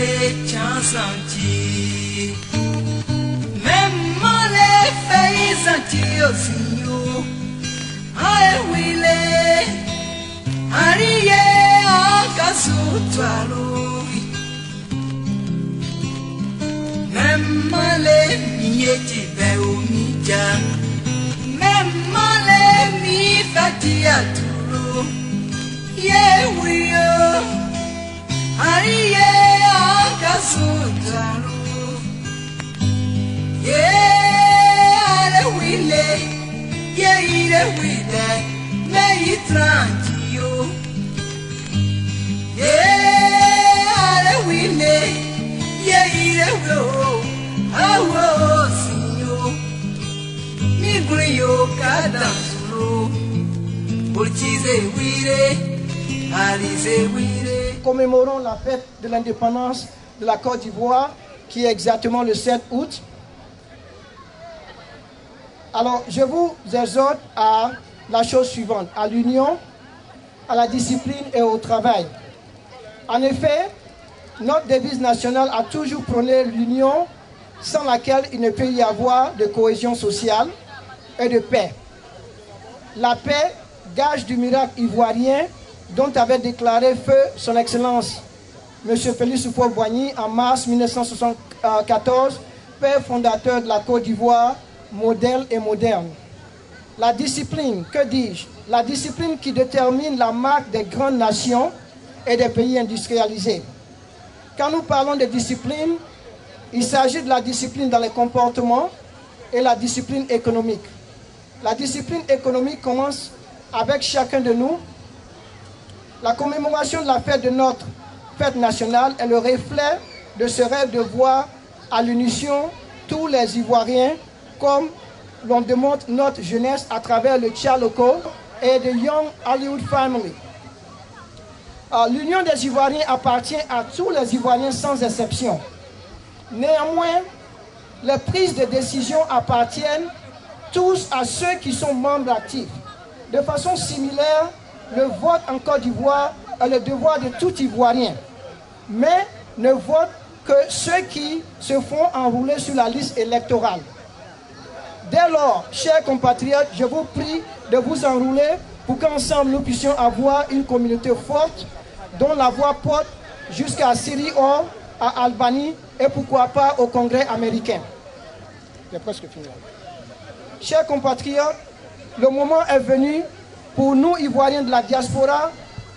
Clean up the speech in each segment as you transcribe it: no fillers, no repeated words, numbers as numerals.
les chansanti. Même les faits anti-osio. Ae wile. Ariye akasutwalo. Même les mieti beumija. Même les mi fatiaturo. Yewiyo. Ariye akasutwalo. Ale wile. Ire wile. Me tranquillo. Ale wile. Ire wo. Awo sinyo. Migrio cada solo. Portize wile. Alize wile. Commémorons la fête de l'indépendance de la Côte d'Ivoire, qui est exactement le 7 août. Alors, je vous exhorte à la chose suivante, à l'union, à la discipline et au travail. En effet, notre devise nationale a toujours prôné l'union, sans laquelle il ne peut y avoir de cohésion sociale et de paix. La paix, gage du miracle ivoirien, dont avait déclaré feu son Excellence M. Félix Houphouët-Boigny en mars 1974, père fondateur de la Côte d'Ivoire, modèle et moderne. La discipline, que dis-je? La discipline qui détermine la marque des grandes nations et des pays industrialisés. Quand nous parlons de discipline, il s'agit de la discipline dans les comportements et la discipline économique. La discipline économique commence avec chacun de nous. La commémoration de la fête de notre fête nationale est le reflet de ce rêve de voir à l'unisson tous les Ivoiriens, comme l'on démontre notre jeunesse à travers le Tchaloko et de Young Hollywood Family. L'union des Ivoiriens appartient à tous les Ivoiriens sans exception. Néanmoins, les prises de décision appartiennent tous à ceux qui sont membres actifs. De façon similaire, le vote en Côte d'Ivoire est le devoir de tout Ivoirien, mais ne votent que ceux qui se font enrouler sur la liste électorale. Dès lors, chers compatriotes, je vous prie de vous enrouler pour qu'ensemble nous puissions avoir une communauté forte dont la voix porte jusqu'à Syrie or, à Albanie et pourquoi pas au Congrès américain. J'ai presque fini. Chers compatriotes, le moment est venu pour nous, Ivoiriens de la diaspora,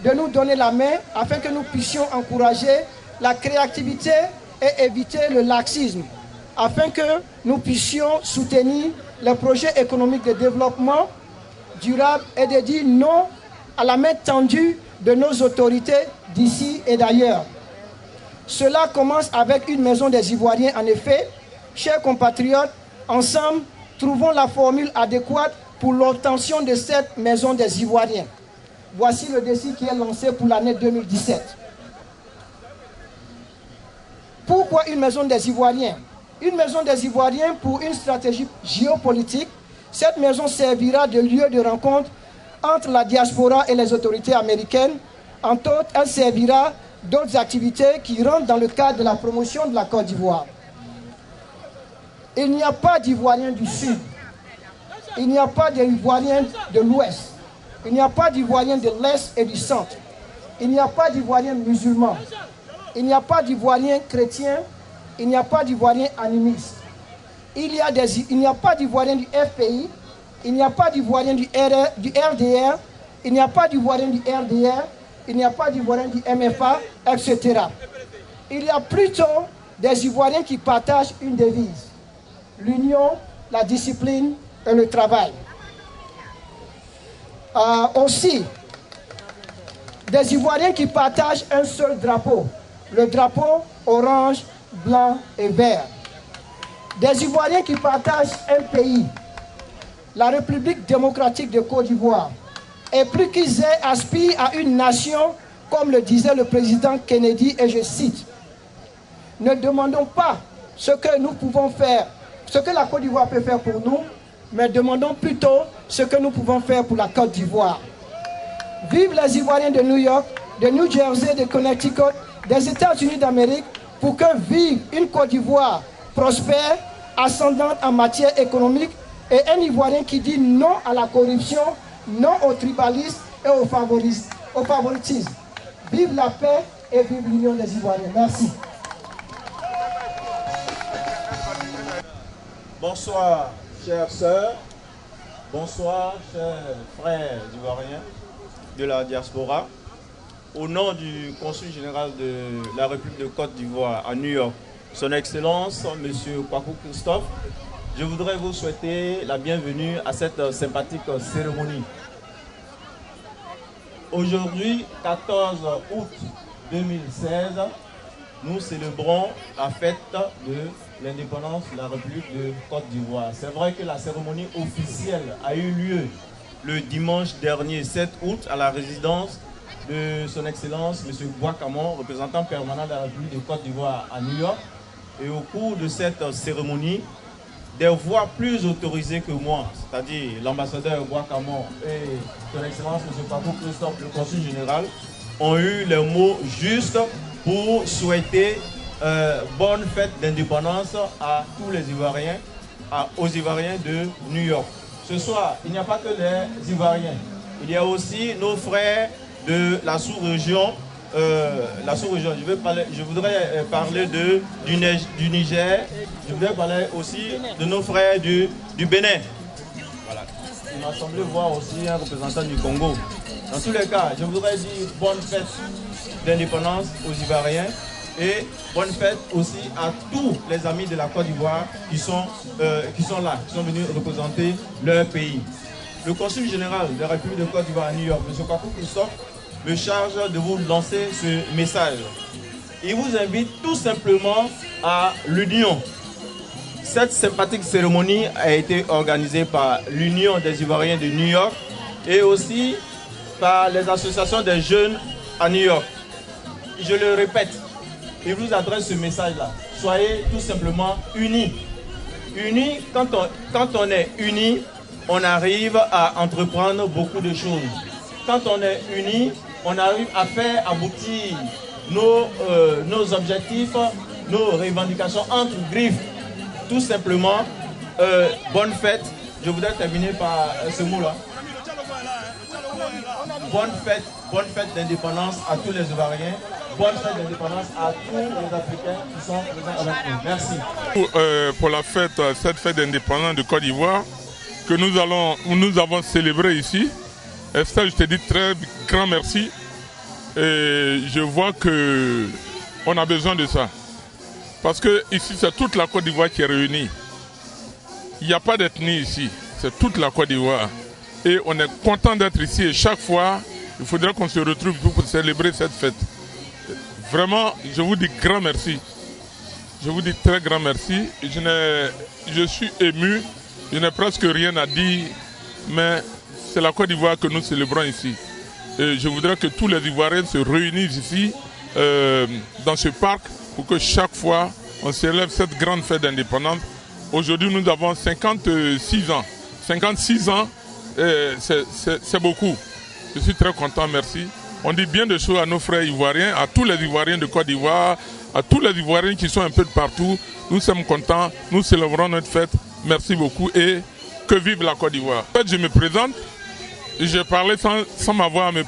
de nous donner la main afin que nous puissions encourager la créativité et éviter le laxisme, afin que nous puissions soutenir les projets économiques de développement durable et de dire non à la main tendue de nos autorités d'ici et d'ailleurs. Cela commence avec une maison des Ivoiriens. En effet, chers compatriotes, ensemble, trouvons la formule adéquate pour l'obtention de cette maison des Ivoiriens. Voici le défi qui est lancé pour l'année 2017. Pourquoi une maison des Ivoiriens? Une maison des Ivoiriens pour une stratégie géopolitique. Cette maison servira de lieu de rencontre entre la diaspora et les autorités américaines. Entre autres, elle servira d'autres activités qui rentrent dans le cadre de la promotion de la Côte d'Ivoire. Il n'y a pas d'Ivoiriens du Sud. Il n'y a pas d'Ivoiriens de l'Ouest. Il n'y a pas d'Ivoiriens de l'Est et du Centre. Il n'y a pas d'Ivoiriens musulmans. Il n'y a pas d'Ivoiriens chrétiens. Il n'y a pas d'Ivoiriens animistes. Il n'y a pas d'Ivoiriens du FPI. Il n'y a pas d'Ivoiriens du RDR. Il n'y a pas d'Ivoiriens du RDR. Il n'y a pas d'Ivoiriens du MFA, etc. Il y a plutôt des Ivoiriens qui partagent une devise: l'union, la discipline et le travail. Aussi, des Ivoiriens qui partagent un seul drapeau, le drapeau orange, blanc et vert. Des Ivoiriens qui partagent un pays, la République démocratique de Côte d'Ivoire. Et plus qu'ils aspirent à une nation, comme le disait le président Kennedy, et je cite, « Ne demandons pas ce que nous pouvons faire, ce que la Côte d'Ivoire peut faire pour nous, mais demandons plutôt ce que nous pouvons faire pour la Côte d'Ivoire. » Vive les Ivoiriens de New York, de New Jersey, de Connecticut, des États-Unis d'Amérique, pour que vive une Côte d'Ivoire prospère, ascendante en matière économique, et un Ivoirien qui dit non à la corruption, non au tribalisme et au favoritisme. Vive la paix et vive l'union des Ivoiriens. Merci. Bonsoir, chères sœurs. Bonsoir, chers frères ivoiriens de la diaspora. Au nom du consul général de la République de Côte d'Ivoire à New York, Son Excellence, M. Kwaku Christophe, je voudrais vous souhaiter la bienvenue à cette sympathique cérémonie. Aujourd'hui, 14 août 2016, nous célébrons la fête de l'indépendance de la République de Côte d'Ivoire. C'est vrai que la cérémonie officielle a eu lieu le dimanche dernier, 7 août, à la résidence de Son Excellence, M. Bouakamon, représentant permanent de la République de Côte d'Ivoire à New York. Et au cours de cette cérémonie, des voix plus autorisées que moi, c'est-à-dire l'ambassadeur Bouakamon et Son Excellence M. Kwaku Christophe, le consul général, ont eu les mots justes pour souhaiter bonne fête d'indépendance à tous les Ivoiriens, aux Ivoiriens de New York. Ce soir, il n'y a pas que les Ivoiriens, il y a aussi nos frères de la sous-région. Je voudrais parler du Niger, je voudrais parler aussi de nos frères du Bénin. Voilà. Il m'a semblé voir aussi un représentant du Congo. Dans tous les cas, je voudrais dire bonne fête d'indépendance aux Ivoiriens et bonne fête aussi à tous les amis de la Côte d'Ivoire qui sont là, qui sont venus représenter leur pays. Le consul général de la République de Côte d'Ivoire à New York, M. Kwaku Christophe, me charge de vous lancer ce message. Il vous invite tout simplement à l'union. Cette sympathique cérémonie a été organisée par l'Union des Ivoiriens de New York et aussi par les associations des jeunes à New York. Je le répète, il vous adresse ce message-là. Soyez tout simplement unis. Unis, quand on est unis, on arrive à entreprendre beaucoup de choses. Quand on est unis, on arrive à faire aboutir nos objectifs, nos revendications entre griffes. Tout simplement, bonne fête. Je voudrais terminer par ce mot-là. Bonne fête d'indépendance à tous les Ivoiriens. Bonne fête d'indépendance à tous les Africains qui sont présents avec nous. Merci. Pour la fête, cette fête d'indépendance de Côte d'Ivoire que nous avons célébrée ici. Estelle, je te dis très grand merci. Et je vois qu'on a besoin de ça. Parce que ici, c'est toute la Côte d'Ivoire qui est réunie. Il n'y a pas d'ethnie ici. C'est toute la Côte d'Ivoire. Et on est content d'être ici. Et chaque fois, il faudra qu'on se retrouve pour célébrer cette fête. Vraiment, je vous dis grand merci. Je vous dis très grand merci. Je suis ému. Je n'ai presque rien à dire. Mais c'est la Côte d'Ivoire que nous célébrons ici. Et je voudrais que tous les Ivoiriens se réunissent ici, dans ce parc, pour que chaque fois, on célèbre cette grande fête d'indépendance. Aujourd'hui, nous avons 56 ans. 56 ans, c'est beaucoup. Je suis très content, merci. On dit bien de choses à nos frères ivoiriens, à tous les Ivoiriens de Côte d'Ivoire, à tous les Ivoiriens qui sont un peu de partout. Nous sommes contents, nous célébrons notre fête. Merci beaucoup et que vive la Côte d'Ivoire. En fait, je me présente. Je parlais sans avoir à me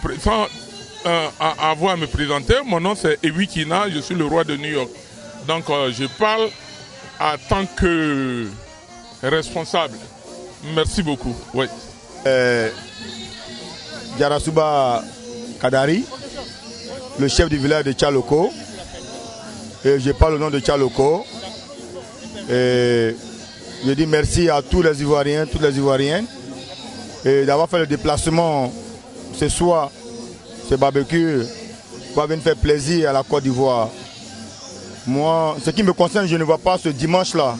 présenter. Mon nom c'est Ewi Kina, je suis le roi de New York. Donc je parle en tant que responsable. Merci beaucoup. Oui. Jarasuba Kadari, le chef du village de Tchaloko. Et je parle au nom de Tchaloko. Et je dis merci à tous les Ivoiriens, toutes les Ivoiriennes, d'avoir fait le déplacement ce soir, ce barbecue, pour venir faire plaisir à la Côte d'Ivoire. Moi, ce qui me concerne, je ne vois pas ce dimanche-là.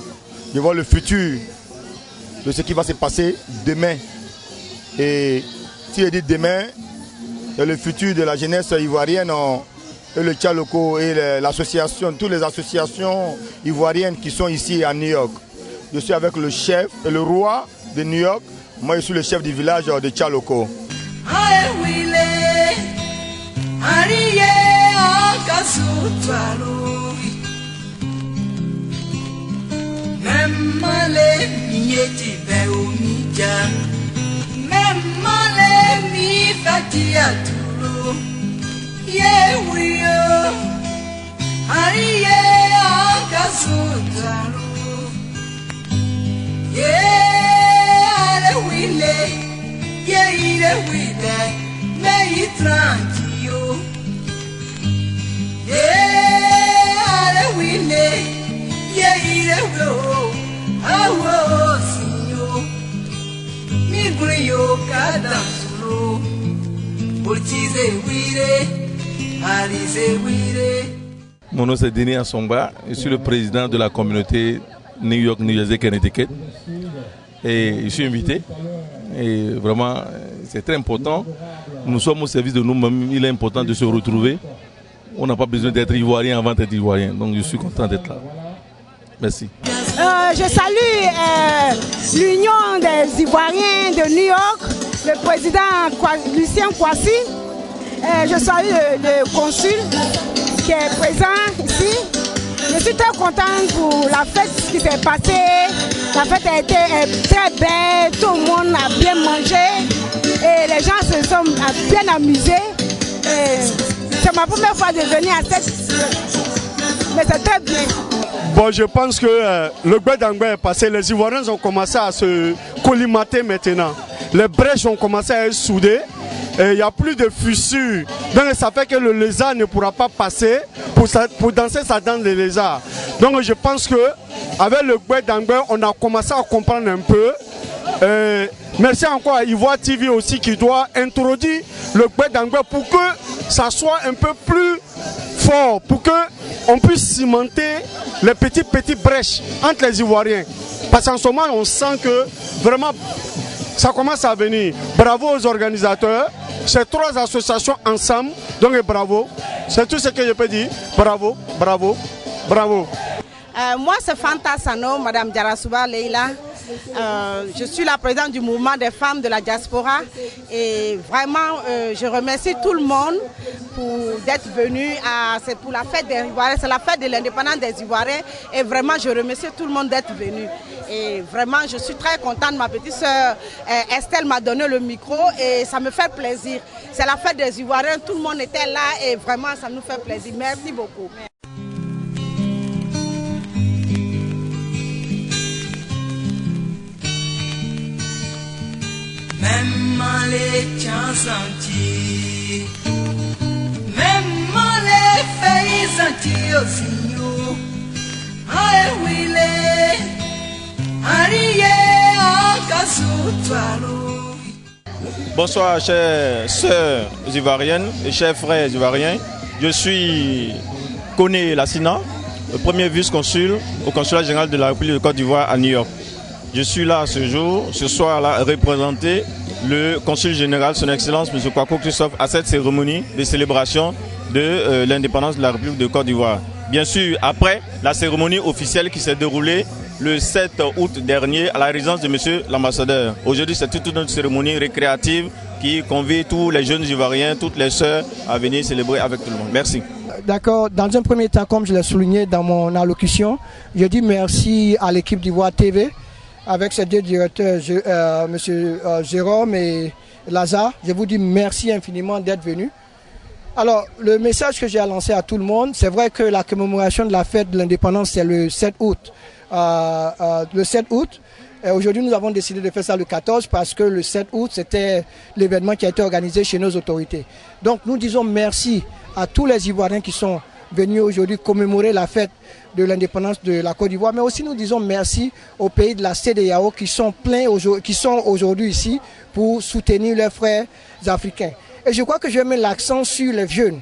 Je vois le futur de ce qui va se passer demain. Et si je dis demain, c'est le futur de la jeunesse ivoirienne et le Tchaloko et l'association, toutes les associations ivoiriennes qui sont ici à New York. Je suis avec le chef et le roi de New York. Moi, je suis le chef du village de Tchaloko. male mieti beumija. Male mi fatia tulu. Ye wio. Ariye akasutaru. Ye ale wile. Ye ile wile. Me tranquillo. Ye ale wile. Ye ile wio. Awo sinyo. Mi brillo cada solo. Urchize wile. Alize wile. Mon nom c'est Denis Assomba, je suis le président de la communauté New York, New Jersey, Connecticut. Et je suis invité. Et vraiment, c'est très important. Nous sommes au service de nous-mêmes. Il est important de se retrouver. On n'a pas besoin d'être ivoirien avant d'être ivoirien. Donc je suis content d'être là. Merci. Je salue l'Union des Ivoiriens de New York, le président Lucien Kouassi. Je salue le consul qui est présent ici. Je suis très contente pour la fête qui s'est passée. La fête a été très belle, tout le monde a bien mangé et les gens se sont bien amusés. C'est ma première fois de venir à cette fête, mais c'est très bien. Bon, je pense que le Gbedangbe est passé, les Ivoiriens ont commencé à se collimater maintenant. Les brèches ont commencé à être soudées. Il n'y a plus de fissures. Donc ça fait que le lézard ne pourra pas passer pour danser sa danse de lézard. Donc je pense que avec le Gbedangbe, on a commencé à comprendre un peu. Merci encore à Ivoire TV aussi qui doit introduire le Gbedangbe pour que ça soit un peu plus fort, pour qu'on puisse cimenter les petites brèches entre les Ivoiriens. Parce qu'en ce moment, on sent que vraiment ça commence à venir. Bravo aux organisateurs. Ces trois associations ensemble, donc bravo. C'est tout ce que je peux dire. Bravo, bravo, bravo. Moi, c'est Fanta Sano, Madame Diarasouba Leila. Je suis la présidente du mouvement des femmes de la diaspora. Et vraiment, je remercie tout le monde d'être venu. C'est pour la fête des Ivoiriens, c'est la fête de l'indépendance des Ivoiriens. Et vraiment, je remercie tout le monde d'être venu. Et vraiment, je suis très contente. Ma petite soeur Estelle m'a donné le micro et ça me fait plaisir. C'est la fête des Ivoiriens, tout le monde était là et vraiment, ça nous fait plaisir. Merci beaucoup. Même les chansanti, même les faisanti aussi. Aïe oui les. Bonsoir chères sœurs ivoiriennes et chers frères ivoiriens. Je suis Koné Lassina, le premier vice-consul au consulat général de la République de Côte d'Ivoire à New York. Je suis là ce soir-là, représenter le consul général, son Excellence M. Kwaku Christophe, à cette cérémonie de célébration de l'indépendance de la République de Côte d'Ivoire. Bien sûr, après la cérémonie officielle qui s'est déroulée le 7 août dernier à la résidence de M. l'ambassadeur. Aujourd'hui, c'est toute une cérémonie récréative qui convie tous les jeunes Ivoiriens, toutes les sœurs à venir célébrer avec tout le monde. Merci. D'accord. Dans un premier temps, comme je l'ai souligné dans mon allocution, je dis merci à l'équipe d'Ivoire TV avec ses deux directeurs, M. Jérôme et Lazare. Je vous dis merci infiniment d'être venus. Alors, le message que j'ai à lancer à tout le monde, c'est vrai que la commémoration de la fête de l'indépendance, c'est le 7 août. Aujourd'hui, nous avons décidé de faire ça le 14 parce que le 7 août, c'était l'événement qui a été organisé chez nos autorités. Donc, nous disons merci à tous les Ivoiriens qui sont venus aujourd'hui commémorer la fête de l'indépendance de la Côte d'Ivoire, mais aussi nous disons merci aux pays de la CEDEAO qui sont aujourd'hui ici pour soutenir leurs frères africains. Et je crois que je vais mettre l'accent sur les jeunes.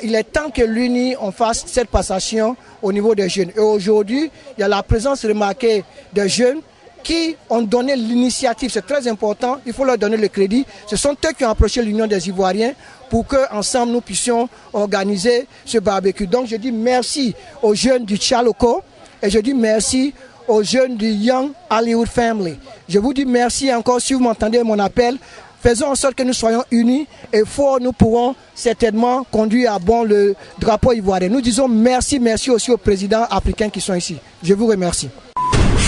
Il est temps que l'UNI on fasse cette passation au niveau des jeunes. Et aujourd'hui, il y a la présence remarquée des jeunes qui ont donné l'initiative. C'est très important, il faut leur donner le crédit. Ce sont eux qui ont approché l'Union des Ivoiriens pour qu'ensemble nous puissions organiser ce barbecue. Donc je dis merci aux jeunes du Tchaloko et je dis merci aux jeunes du Young Hollywood Family. Je vous dis merci encore si vous m'entendez mon appel. Faisons en sorte que nous soyons unis et forts, nous pourrons certainement conduire à bon le drapeau ivoirien. Nous disons merci aussi aux présidents africains qui sont ici. Je vous remercie.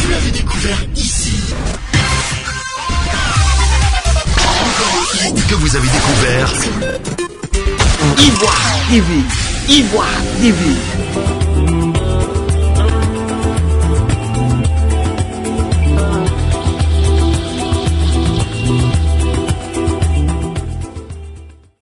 vous l'avez découvert ici. Encore un hit que vous avez découvert. Ivoire TV. Ivoire TV.